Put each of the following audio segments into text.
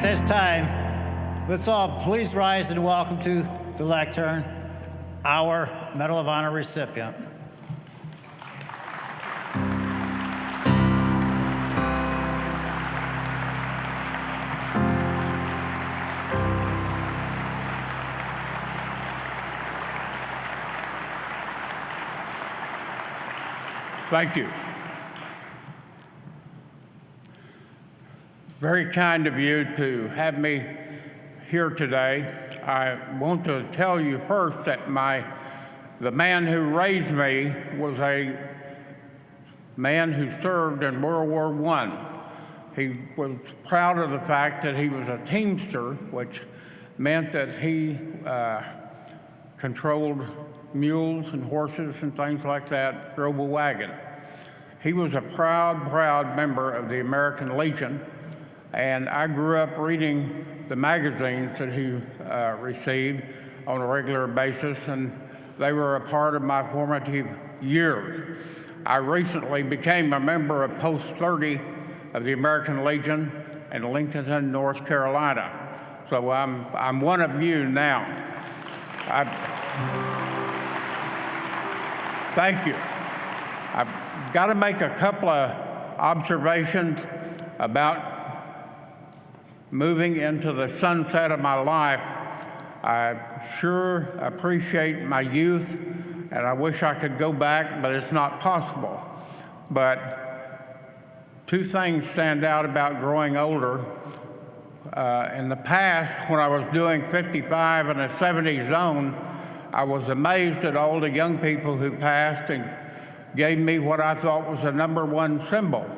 At this time, let's all please rise and welcome to the lectern our Medal of Honor recipient. Thank you. Very kind of you to have me here today. I want to tell you first that the man who raised me was a man who served in World War I. He was proud of the fact that he was a teamster, which meant that he controlled mules and horses and things like that, drove a wagon. He was a proud member of the American Legion, and I grew up reading the magazines that he received on a regular basis, and they were a part of my formative years. I recently became a member of Post 30 of the American Legion in Lincoln, North Carolina. So I'm one of you now. Thank you. I've got to make a couple of observations about moving into the sunset of my life. I sure appreciate my youth, and I wish I could go back, but it's not possible. But two things stand out about growing older. In the past, when I was doing 55 in a 70 zone, I was amazed at all the young people who passed and gave me what I thought was the #1 symbol.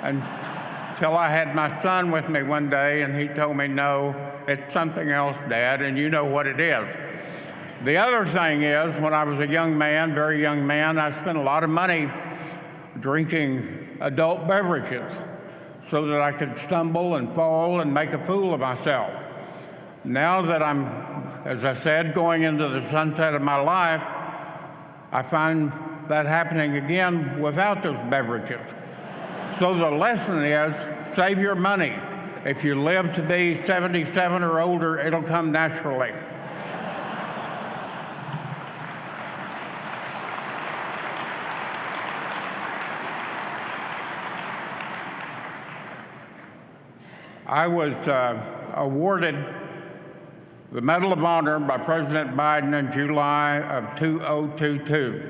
Until I had my son with me one day, and he told me, no, it's something else, Dad, and you know what it is. The other thing is, when I was a young man, very young man, I spent a lot of money drinking adult beverages so that I could stumble and fall and make a fool of myself. Now that I'm, as I said, going into the sunset of my life, I find that happening again without those beverages. So the lesson is, save your money. If you live to be 77 or older, it'll come naturally. I was awarded the Medal of Honor by President Biden in July of 2022.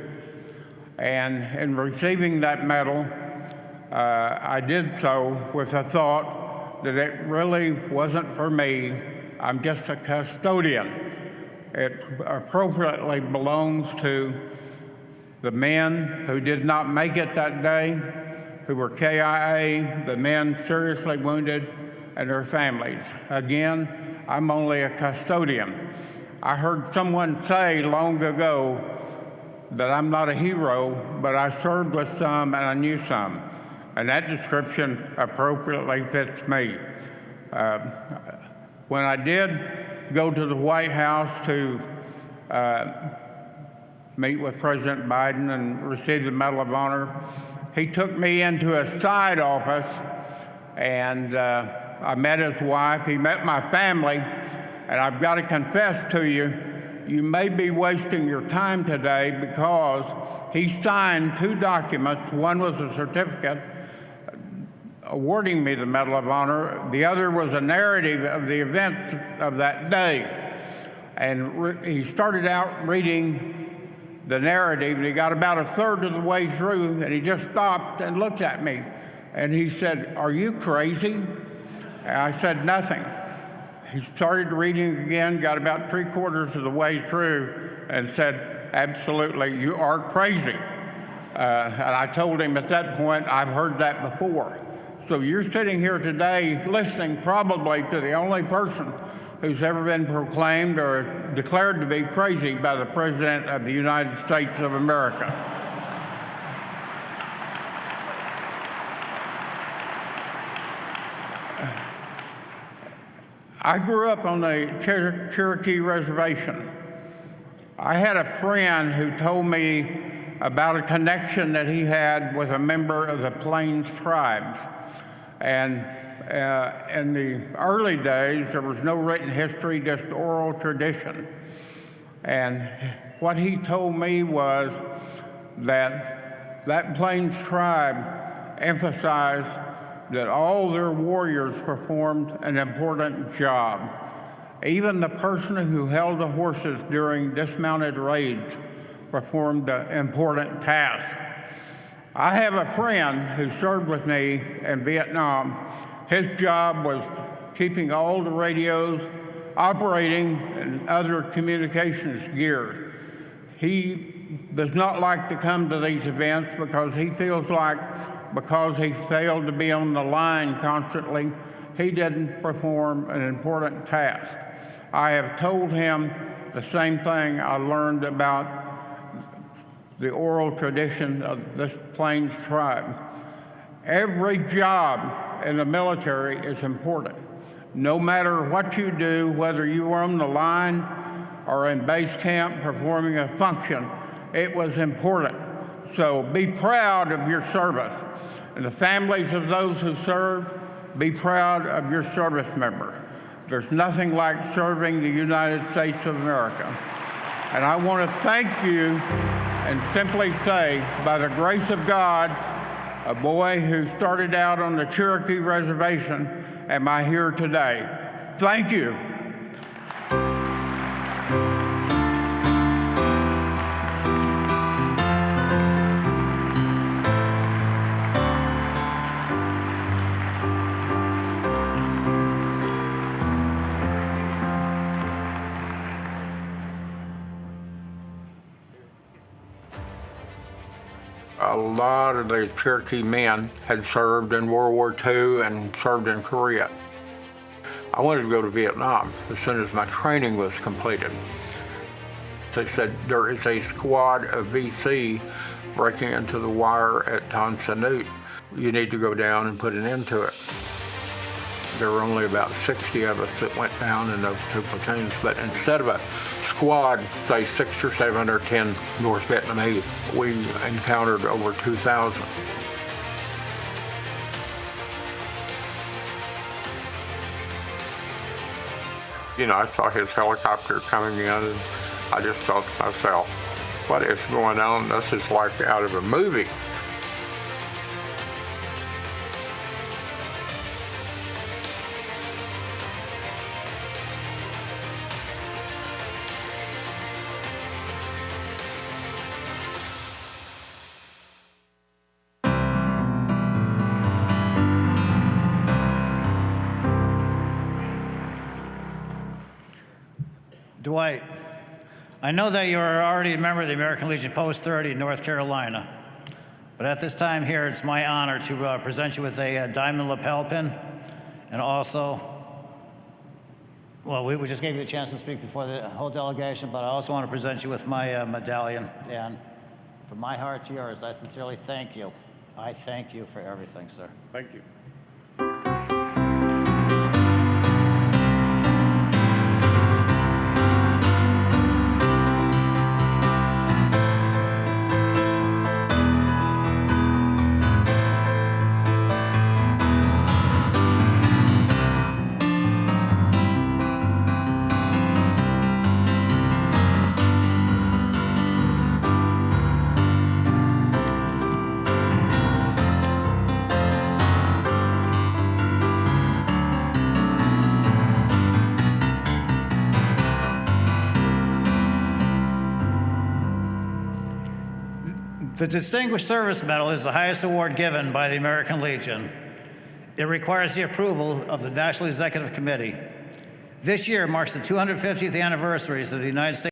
And in receiving that medal, I did so with a thought that it really wasn't for me. I'm just a custodian. It appropriately belongs to the men who did not make it that day, who were KIA, the men seriously wounded, and their families. Again, I'm only a custodian. I heard someone say long ago that I'm not a hero, but I served with some and I knew some. And that description appropriately fits me. When I did go to the White House to meet with President Biden and receive the Medal of Honor, he took me into a side office, and I met his wife, he met my family, and I've got to confess to you, you may be wasting your time today because he signed 2 documents. One was a certificate awarding me the Medal of Honor. The other was a narrative of the events of that day. And he started out reading the narrative, and he got about a third of the way through, and he just stopped and looked at me. And he said, "Are you crazy?" And I said, "Nothing." He started reading again, got about 3/4 of the way through, and said, "Absolutely, you are crazy." And I told him at that point, I've heard that before. So you're sitting here today listening probably to the only person who's ever been proclaimed or declared to be crazy by the President of the United States of America. I grew up on the Cherokee Reservation. I had a friend who told me about a connection that he had with a member of the Plains tribes. And in the early days, there was no written history, just oral tradition. And what he told me was that Plains tribe emphasized that all their warriors performed an important job. Even the person who held the horses during dismounted raids performed an important task. I have a friend who served with me in Vietnam. His job was keeping all the radios operating and other communications gear. He does not like to come to these events because he feels like because he failed to be on the line constantly, he didn't perform an important task. I have told him the same thing I learned about the oral tradition of this Plains tribe. Every job in the military is important. No matter what you do, whether you are on the line or in base camp performing a function, it was important. So be proud of your service. And the families of those who served, be proud of your service member. There's nothing like serving the United States of America. And I want to thank you and simply say, by the grace of God, a boy who started out on the Cherokee Reservation, am I here today. Thank you. A lot of the Cherokee men had served in World War II and served in Korea. I wanted to go to Vietnam as soon as my training was completed. They said, there is a squad of VC breaking into the wire at Tan Son Nhut. You need to go down and put an end to it. There were only about 60 of us that went down in those two platoons, but instead of a squad, say 6 or 7 or 10 North Vietnamese, we encountered over 2,000. You know, I saw his helicopter coming in and I just thought to myself, what is going on? This is like out of a movie. Dwight, I know that you are already a member of the American Legion Post 30 in North Carolina, but at this time here, it's my honor to present you with a diamond lapel pin, and also, well, we just gave you a chance to speak before the whole delegation, but I also want to present you with my medallion, and from my heart to yours, I sincerely thank you. I thank you for everything, sir. Thank you. The Distinguished Service Medal is the highest award given by the American Legion. It requires the approval of the National Executive Committee. This year marks the 250th anniversaries of the United States